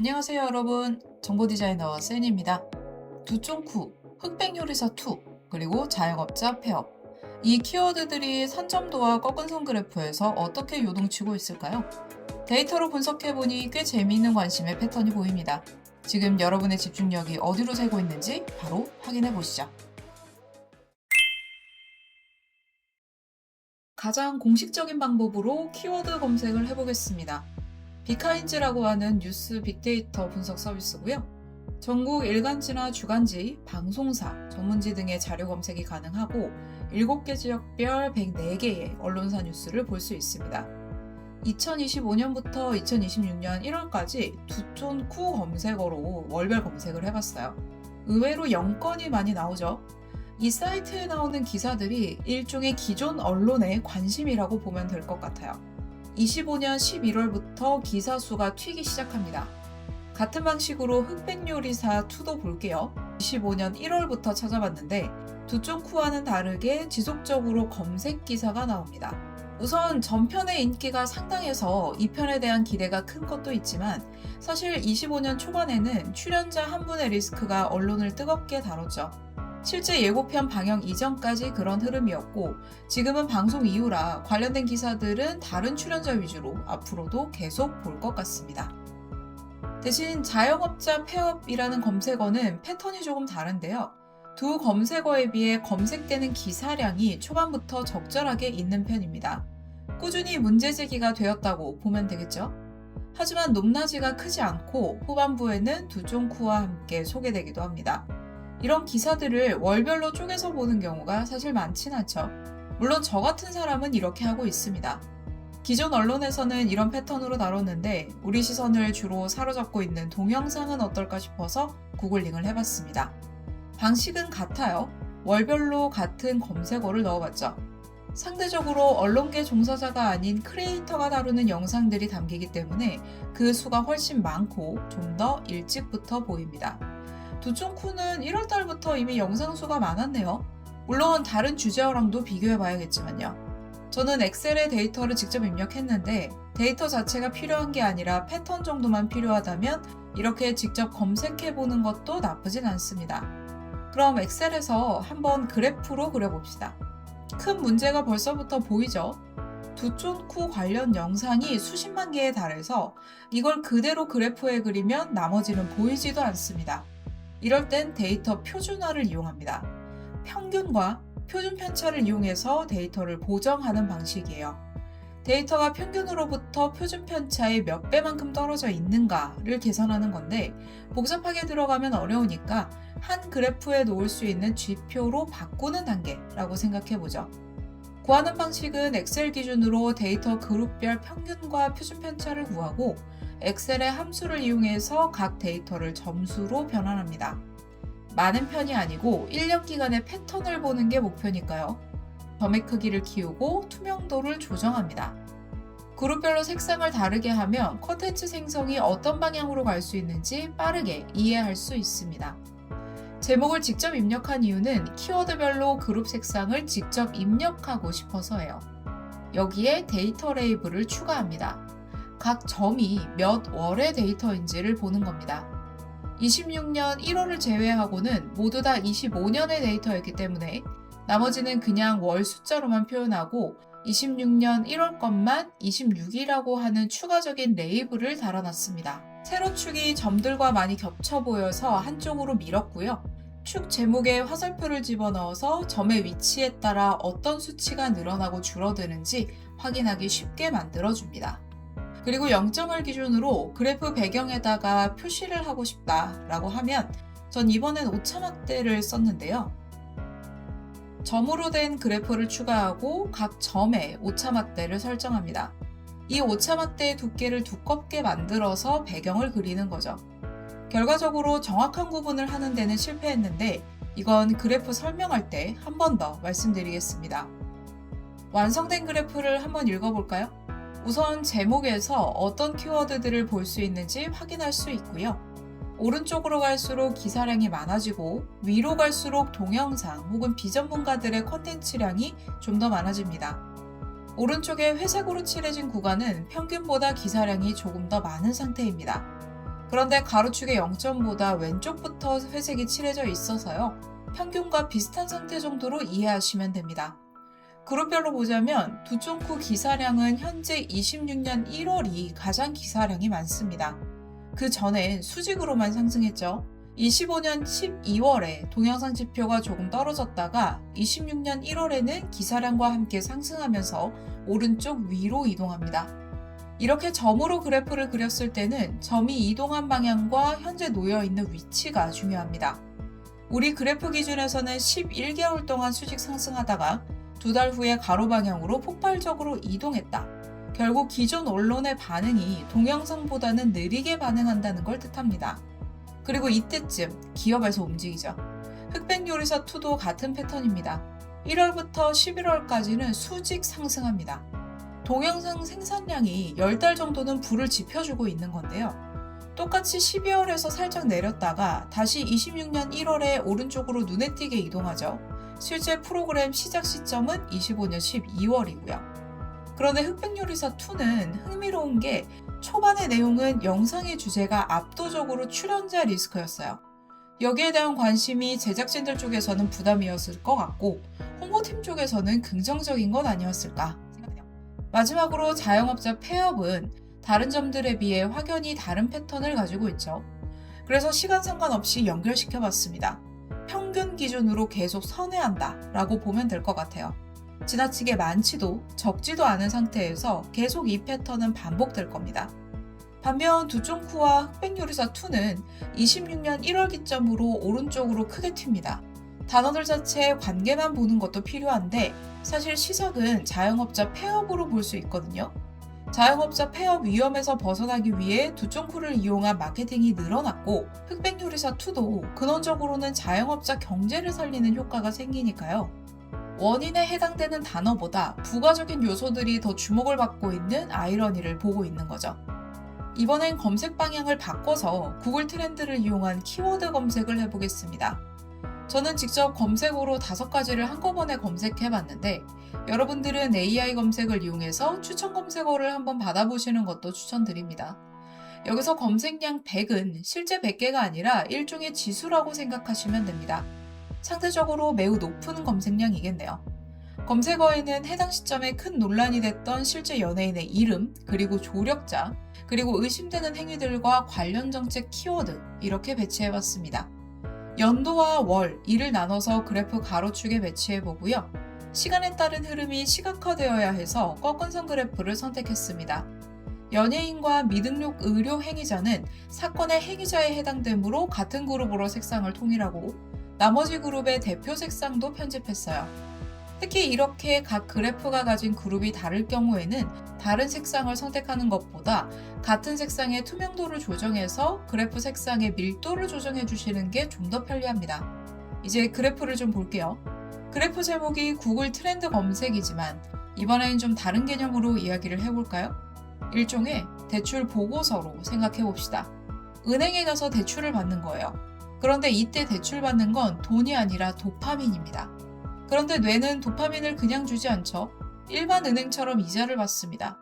안녕하세요 여러분, 정보디자이너 센입니다. 두쫑쿠, 흑백요리사 2, 그리고 자영업자 폐업. 이 키워드들이 산점도와 꺾은선 그래프에서 어떻게 요동치고 있을까요? 데이터로 분석해보니 꽤 재미있는 관심의 패턴이 보입니다. 지금 여러분의 집중력이 어디로 새고 있는지 바로 확인해보시죠. 가장 공식적인 방법으로 키워드 검색을 해보겠습니다. 비카인즈라고 하는 뉴스 빅데이터 분석 서비스고요. 전국 일간지나 주간지, 방송사, 전문지 등의 자료 검색이 가능하고 7개 지역별 104개의 언론사 뉴스를 볼 수 있습니다. 2025년부터 2026년 1월까지 두촌쿠 검색어로 월별 검색을 해봤어요. 의외로 0건이 많이 나오죠. 이 사이트에 나오는 기사들이 일종의 기존 언론의 관심이라고 보면 될 것 같아요. 25년 11월부터 기사 수가 튀기 시작합니다. 같은 방식으로 흑백요리사 2도 볼게요. 25년 1월부터 찾아봤는데 두쫑쿠와는 다르게 지속적으로 검색 기사가 나옵니다. 우선 전편의 인기가 상당해서 2편에 대한 기대가 큰 것도 있지만 사실 25년 초반에는 출연자 한 분의 리스크가 언론을 뜨겁게 다뤘죠. 실제 예고편 방영 이전까지 그런 흐름이었고 지금은 방송 이후라 관련된 기사들은 다른 출연자 위주로 앞으로도 계속 볼 것 같습니다. 대신 자영업자 폐업이라는 검색어는 패턴이 조금 다른데요. 두 검색어에 비해 검색되는 기사량이 초반부터 적절하게 있는 편입니다. 꾸준히 문제 제기가 되었다고 보면 되겠죠? 하지만 높낮이가 크지 않고 후반부에는 두쫑쿠와 함께 소개되기도 합니다. 이런 기사들을 월별로 쪼개서 보는 경우가 사실 많진 않죠. 물론 저 같은 사람은 이렇게 하고 있습니다. 기존 언론에서는 이런 패턴으로 다뤘는데 우리 시선을 주로 사로잡고 있는 동영상은 어떨까 싶어서 구글링을 해봤습니다. 방식은 같아요. 월별로 같은 검색어를 넣어봤죠. 상대적으로 언론계 종사자가 아닌 크리에이터가 다루는 영상들이 담기기 때문에 그 수가 훨씬 많고 좀 더 일찍부터 보입니다. 두쫑쿠는 1월달부터 이미 영상 수가 많았네요. 물론 다른 주제어랑도 비교해봐야겠지만요. 저는 엑셀에 데이터를 직접 입력했는데 데이터 자체가 필요한 게 아니라 패턴 정도만 필요하다면 이렇게 직접 검색해보는 것도 나쁘진 않습니다. 그럼 엑셀에서 한번 그래프로 그려봅시다. 큰 문제가 벌써부터 보이죠? 두쫑쿠 관련 영상이 수십만 개에 달해서 이걸 그대로 그래프에 그리면 나머지는 보이지도 않습니다. 이럴 땐 데이터 표준화를 이용합니다. 평균과 표준 편차를 이용해서 데이터를 보정하는 방식이에요. 데이터가 평균으로부터 표준 편차의 몇 배만큼 떨어져 있는가를 계산하는 건데 복잡하게 들어가면 어려우니까 한 그래프에 놓을 수 있는 쥐표로 바꾸는 단계라고 생각해보죠. 구하는 방식은 엑셀 기준으로 데이터 그룹별 평균과 표준 편차를 구하고 엑셀의 함수를 이용해서 각 데이터를 점수로 변환합니다. 많은 편이 아니고 1년 기간의 패턴을 보는 게 목표니까요. 점의 크기를 키우고 투명도를 조정합니다. 그룹별로 색상을 다르게 하면 콘텐츠 생성이 어떤 방향으로 갈 수 있는지 빠르게 이해할 수 있습니다. 제목을 직접 입력한 이유는 키워드별로 그룹 색상을 직접 입력하고 싶어서예요. 여기에 데이터 레이블을 추가합니다. 각 점이 몇 월의 데이터인지를 보는 겁니다. 26년 1월을 제외하고는 모두 다 25년의 데이터였기 때문에 나머지는 그냥 월 숫자로만 표현하고 26년 1월 것만 26이라고 하는 추가적인 레이블을 달아놨습니다. 세로 축이 점들과 많이 겹쳐 보여서 한쪽으로 밀었고요. 축 제목에 화살표를 집어넣어서 점의 위치에 따라 어떤 수치가 늘어나고 줄어드는지 확인하기 쉽게 만들어줍니다. 그리고 0점을 기준으로 그래프 배경에다가 표시를 하고 싶다라고 하면 전 이번엔 오차막대를 썼는데요. 점으로 된 그래프를 추가하고 각 점에 오차막대를 설정합니다. 이 오차막대의 두께를 두껍게 만들어서 배경을 그리는 거죠. 결과적으로 정확한 구분을 하는 데는 실패했는데 이건 그래프 설명할 때 한 번 더 말씀드리겠습니다. 완성된 그래프를 한번 읽어볼까요? 우선 제목에서 어떤 키워드들을 볼 수 있는지 확인할 수 있고요. 오른쪽으로 갈수록 기사량이 많아지고 위로 갈수록 동영상 혹은 비전문가들의 콘텐츠량이 좀 더 많아집니다. 오른쪽에 회색으로 칠해진 구간은 평균보다 기사량이 조금 더 많은 상태입니다. 그런데 가로축의 0점보다 왼쪽부터 회색이 칠해져 있어서요. 평균과 비슷한 상태 정도로 이해하시면 됩니다. 그룹별로 보자면 두쫑쿠 기사량은 현재 26년 1월이 가장 기사량이 많습니다. 그 전엔 수직으로만 상승했죠. 25년 12월에 동영상 지표가 조금 떨어졌다가 26년 1월에는 기사량과 함께 상승하면서 오른쪽 위로 이동합니다. 이렇게 점으로 그래프를 그렸을 때는 점이 이동한 방향과 현재 놓여있는 위치가 중요합니다. 우리 그래프 기준에서는 11개월 동안 수직 상승하다가 2달 후에 가로 방향으로 폭발적으로 이동했다. 결국 기존 언론의 반응이 동영상보다는 느리게 반응한다는 걸 뜻합니다. 그리고 이때쯤 기업에서 움직이죠. 흑백요리사2도 같은 패턴입니다. 1월부터 11월까지는 수직 상승합니다. 동영상 생산량이 10달 정도는 불을 지펴주고 있는 건데요. 똑같이 12월에서 살짝 내렸다가 다시 26년 1월에 오른쪽으로 눈에 띄게 이동하죠. 실제 프로그램 시작 시점은 25년 12월이고요. 그런데 흑백요리사2는 흥미로운 게 초반의 내용은 영상의 주제가 압도적으로 출연자 리스크였어요. 여기에 대한 관심이 제작진들 쪽에서는 부담이었을 것 같고 홍보팀 쪽에서는 긍정적인 건 아니었을까 생각해요. 마지막으로 자영업자 폐업은 다른 점들에 비해 확연히 다른 패턴을 가지고 있죠. 그래서 시간 상관없이 연결시켜봤습니다. 평균 기준으로 계속 선회한다 라고 보면 될 것 같아요. 지나치게 많지도 적지도 않은 상태에서 계속 이 패턴은 반복될 겁니다. 반면 두쫑쿠와 흑백요리사2는 26년 1월 기점으로 오른쪽으로 크게 튑니다. 단어들 자체의 관계만 보는 것도 필요한데 사실 시작은 자영업자 폐업으로 볼 수 있거든요. 자영업자 폐업 위험에서 벗어나기 위해 두쫑쿠를 이용한 마케팅이 늘어났고 흑백요리사2도 근원적으로는 자영업자 경제를 살리는 효과가 생기니까요. 원인에 해당되는 단어보다 부가적인 요소들이 더 주목을 받고 있는 아이러니를 보고 있는 거죠. 이번엔 검색 방향을 바꿔서 구글 트렌드를 이용한 키워드 검색을 해보겠습니다. 저는 직접 검색어로 5가지를 한꺼번에 검색해봤는데 여러분들은 AI 검색을 이용해서 추천 검색어를 한번 받아보시는 것도 추천드립니다. 여기서 검색량 100은 실제 100개가 아니라 일종의 지수라고 생각하시면 됩니다. 상대적으로 매우 높은 검색량이겠네요. 검색어에는 해당 시점에 큰 논란이 됐던 실제 연예인의 이름, 그리고 조력자, 그리고 의심되는 행위들과 관련 정책 키워드 이렇게 배치해봤습니다. 연도와 월, 일을 나눠서 그래프 가로축에 배치해보고요. 시간에 따른 흐름이 시각화되어야 해서 꺾은선 그래프를 선택했습니다. 연예인과 미등록 의료 행위자는 사건의 행위자에 해당되므로 같은 그룹으로 색상을 통일하고 나머지 그룹의 대표 색상도 편집했어요. 특히 이렇게 각 그래프가 가진 그룹이 다를 경우에는 다른 색상을 선택하는 것보다 같은 색상의 투명도를 조정해서 그래프 색상의 밀도를 조정해 주시는 게 좀 더 편리합니다. 이제 그래프를 좀 볼게요. 그래프 제목이 구글 트렌드 검색이지만 이번엔 좀 다른 개념으로 이야기를 해볼까요? 일종의 대출 보고서로 생각해 봅시다. 은행에 가서 대출을 받는 거예요. 그런데 이때 대출 받는 건 돈이 아니라 도파민입니다. 그런데 뇌는 도파민을 그냥 주지 않죠. 일반 은행처럼 이자를 받습니다.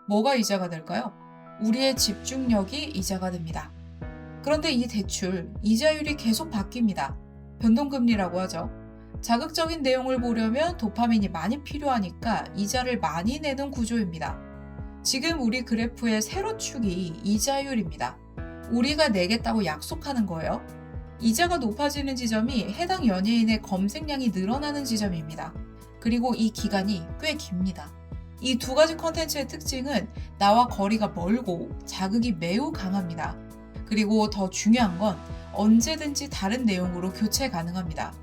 뭐가 이자가 될까요? 우리의 집중력이 이자가 됩니다. 그런데 이 대출, 이자율이 계속 바뀝니다. 변동금리라고 하죠. 자극적인 내용을 보려면 도파민이 많이 필요하니까 이자를 많이 내는 구조입니다. 지금 우리 그래프의 세로축이 이자율입니다. 우리가 내겠다고 약속하는 거예요. 이자가 높아지는 지점이 해당 연예인의 검색량이 늘어나는 지점입니다. 그리고 이 기간이 꽤 깁니다. 이 2가지 컨텐츠의 특징은 나와 거리가 멀고 자극이 매우 강합니다. 그리고 더 중요한 건 언제든지 다른 내용으로 교체 가능합니다.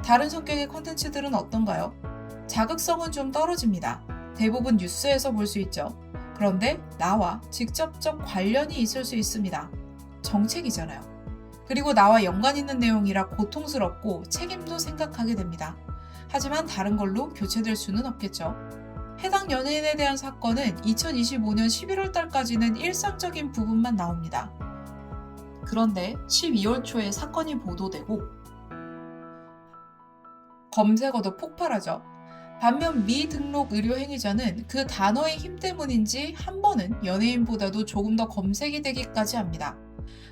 다른 성격의 컨텐츠들은 어떤가요? 자극성은 좀 떨어집니다. 대부분 뉴스에서 볼 수 있죠. 그런데 나와 직접적 관련이 있을 수 있습니다. 정책이잖아요. 그리고 나와 연관 있는 내용이라 고통스럽고 책임도 생각하게 됩니다. 하지만 다른 걸로 교체될 수는 없겠죠. 해당 연예인에 대한 사건은 2025년 11월 달까지는 일상적인 부분만 나옵니다. 그런데 12월 초에 사건이 보도되고 검색어도 폭발하죠. 반면 미등록 의료 행위자는 그 단어의 힘 때문인지 한 번은 연예인보다도 조금 더 검색이 되기까지 합니다.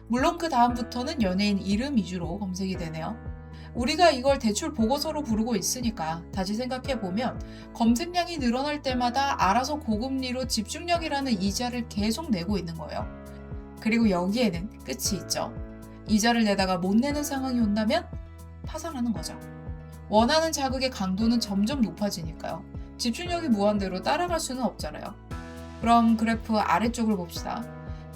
물론 그 다음부터는 연예인 이름 위주로 검색이 되네요. 우리가 이걸 대출 보고서로 부르고 있으니까 다시 생각해보면 검색량이 늘어날 때마다 알아서 고금리로 집중력이라는 이자를 계속 내고 있는 거예요. 그리고 여기에는 끝이 있죠. 이자를 내다가 못 내는 상황이 온다면 파산하는 거죠. 원하는 자극의 강도는 점점 높아지니까요. 집중력이 무한대로 따라갈 수는 없잖아요. 그럼 그래프 아래쪽을 봅시다.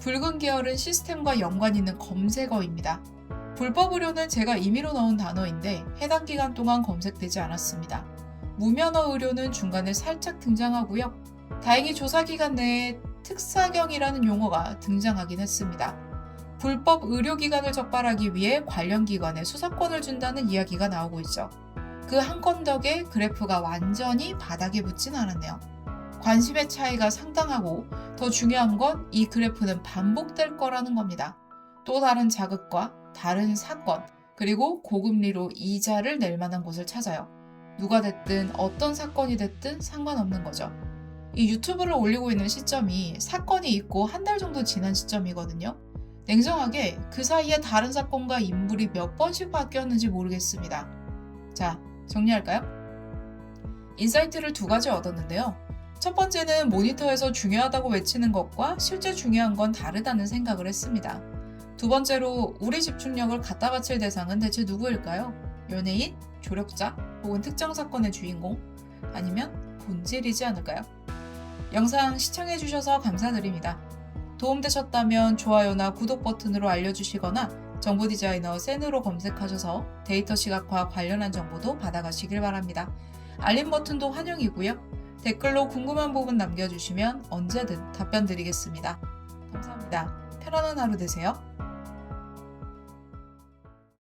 붉은 계열은 시스템과 연관 있는 검색어입니다. 불법 의료는 제가 임의로 넣은 단어인데 해당 기간 동안 검색되지 않았습니다. 무면허 의료는 중간에 살짝 등장하고요. 다행히 조사 기간 내에 특사경이라는 용어가 등장하긴 했습니다. 불법 의료기관을 적발하기 위해 관련 기관에 수사권을 준다는 이야기가 나오고 있죠. 그 한 건 덕에 그래프가 완전히 바닥에 붙진 않았네요. 관심의 차이가 상당하고 더 중요한 건 이 그래프는 반복될 거라는 겁니다. 또 다른 자극과 다른 사건, 그리고 고금리로 이자를 낼 만한 곳을 찾아요. 누가 됐든 어떤 사건이 됐든 상관없는 거죠. 이 유튜브를 올리고 있는 시점이 사건이 있고 한 달 정도 지난 시점이거든요. 냉정하게 그 사이에 다른 사건과 인물이 몇 번씩 바뀌었는지 모르겠습니다. 자, 정리할까요? 인사이트를 두 가지 얻었는데요. 첫 번째는 모니터에서 중요하다고 외치는 것과 실제 중요한 건 다르다는 생각을 했습니다. 두 번째로 우리 집중력을 갖다 바칠 대상은 대체 누구일까요? 연예인, 조력자, 혹은 특정 사건의 주인공, 아니면 본질이지 않을까요? 영상 시청해주셔서 감사드립니다. 도움되셨다면 좋아요나 구독 버튼으로 알려주시거나 정보 디자이너 센으로 검색하셔서 데이터 시각화 관련한 정보도 받아가시길 바랍니다. 알림 버튼도 환영이고요. 댓글로 궁금한 부분 남겨주시면 언제든 답변 드리겠습니다. 감사합니다. 편안한 하루 되세요.